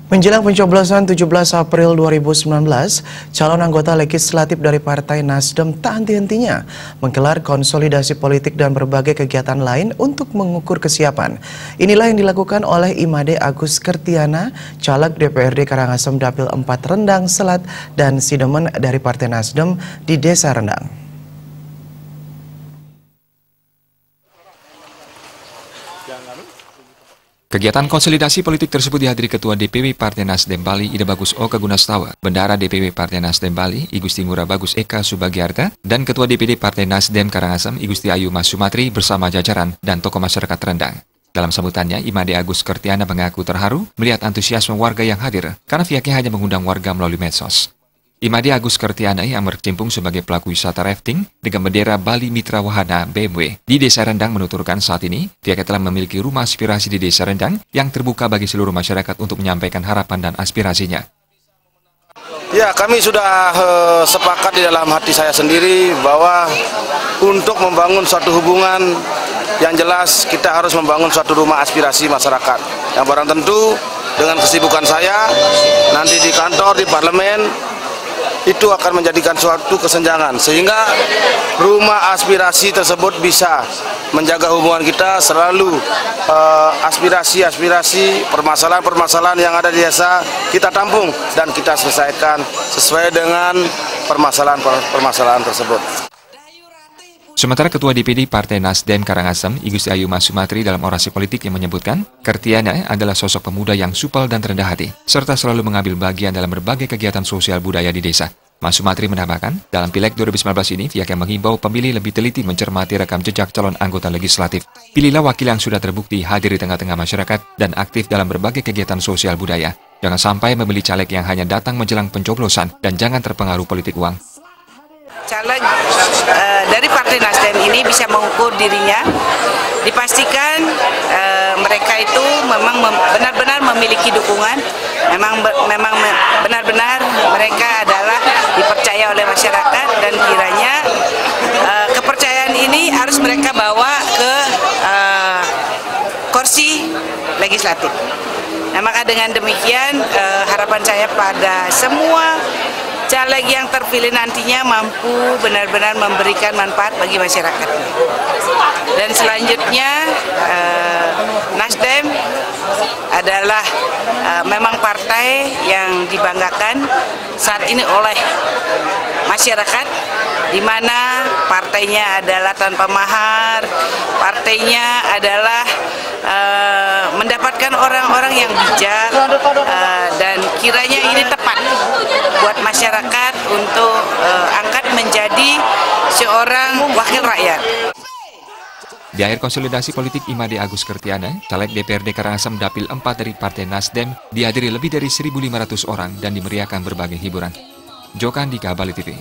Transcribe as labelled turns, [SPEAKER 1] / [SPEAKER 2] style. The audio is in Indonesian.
[SPEAKER 1] Menjelang pencoblosan 17 April 2019, calon anggota legislatif dari Partai Nasdem tak henti-hentinya menggelar konsolidasi politik dan berbagai kegiatan lain untuk mengukur kesiapan. Inilah yang dilakukan oleh Imade Agus Kertiana, caleg DPRD Karangasem Dapil 4 Rendang Selat dan Sidemen dari Partai Nasdem di Desa Rendang.
[SPEAKER 2] Kegiatan konsolidasi politik tersebut dihadiri Ketua DPW Partai Nasdem Bali Ida Bagus Oka Gunastawa, Bendara DPW Partai Nasdem Bali Igusti Ngurah Bagus Eka Subagiarta, dan Ketua DPD Partai Nasdem Karangasem Igusti Ayu Mas Sumatri bersama jajaran dan tokoh masyarakat Rendang. Dalam sambutannya, Imade Agus Kertiana mengaku terharu melihat antusiasme warga yang hadir karena pihaknya hanya mengundang warga melalui medsos. Imade Agus Kertiana yang berkecimpung sebagai pelaku wisata rafting dengan bendera Bali Mitra Wahana BMW di Desa Rendang menuturkan saat ini pihaknya telah memiliki rumah aspirasi di Desa Rendang yang terbuka bagi seluruh masyarakat untuk menyampaikan harapan dan aspirasinya.
[SPEAKER 3] Ya, kami sudah sepakat di dalam hati saya sendiri bahwa untuk membangun suatu hubungan yang jelas kita harus membangun suatu rumah aspirasi masyarakat. Yang barang tentu dengan kesibukan saya nanti di kantor, di parlemen, itu akan menjadikan suatu kesenjangan sehingga rumah aspirasi tersebut bisa menjaga hubungan kita selalu. Aspirasi-aspirasi, permasalahan-permasalahan yang ada di desa kita tampung dan kita selesaikan sesuai dengan permasalahan-permasalahan tersebut.
[SPEAKER 2] Sementara Ketua DPD Partai Nasdem Karangasem Igusti Ayu Mas Sumatri dalam orasi politik yang menyebutkan Kertiana adalah sosok pemuda yang supel dan rendah hati serta selalu mengambil bagian dalam berbagai kegiatan sosial budaya di desa. Mas Sumatri menambahkan, dalam Pileg 2019 ini pihaknya menghimbau pemilih lebih teliti mencermati rekam jejak calon anggota legislatif. Pilihlah wakil yang sudah terbukti hadir di tengah-tengah masyarakat dan aktif dalam berbagai kegiatan sosial budaya. Jangan sampai memilih caleg yang hanya datang menjelang pencoblosan dan jangan terpengaruh politik uang.
[SPEAKER 4] Caleg dari Partai Nasdem ini bisa mengukur dirinya, dipastikan mereka itu memang benar-benar memiliki dukungan, memang benar-benar mereka adalah dipercaya oleh masyarakat dan kiranya kepercayaan ini harus mereka bawa ke kursi legislatif. Nah, maka dengan demikian harapan saya pada semua caleg yang terpilih nantinya mampu benar-benar memberikan manfaat bagi masyarakat. Dan selanjutnya Nasdem adalah memang partai yang dibanggakan saat ini oleh masyarakat, di mana partainya adalah tanpa mahar, partainya adalah mendapatkan orang-orang yang bijak, dan kiranya ini tepat buat masyarakat untuk angkat menjadi seorang wakil rakyat.
[SPEAKER 2] Di akhir konsolidasi politik Imade Agus Kertiana, caleg DPRD Karangasem Dapil 4 dari Partai Nasdem dihadiri lebih dari 1.500 orang dan dimeriahkan berbagai hiburan. Joko Andika, Bali TV.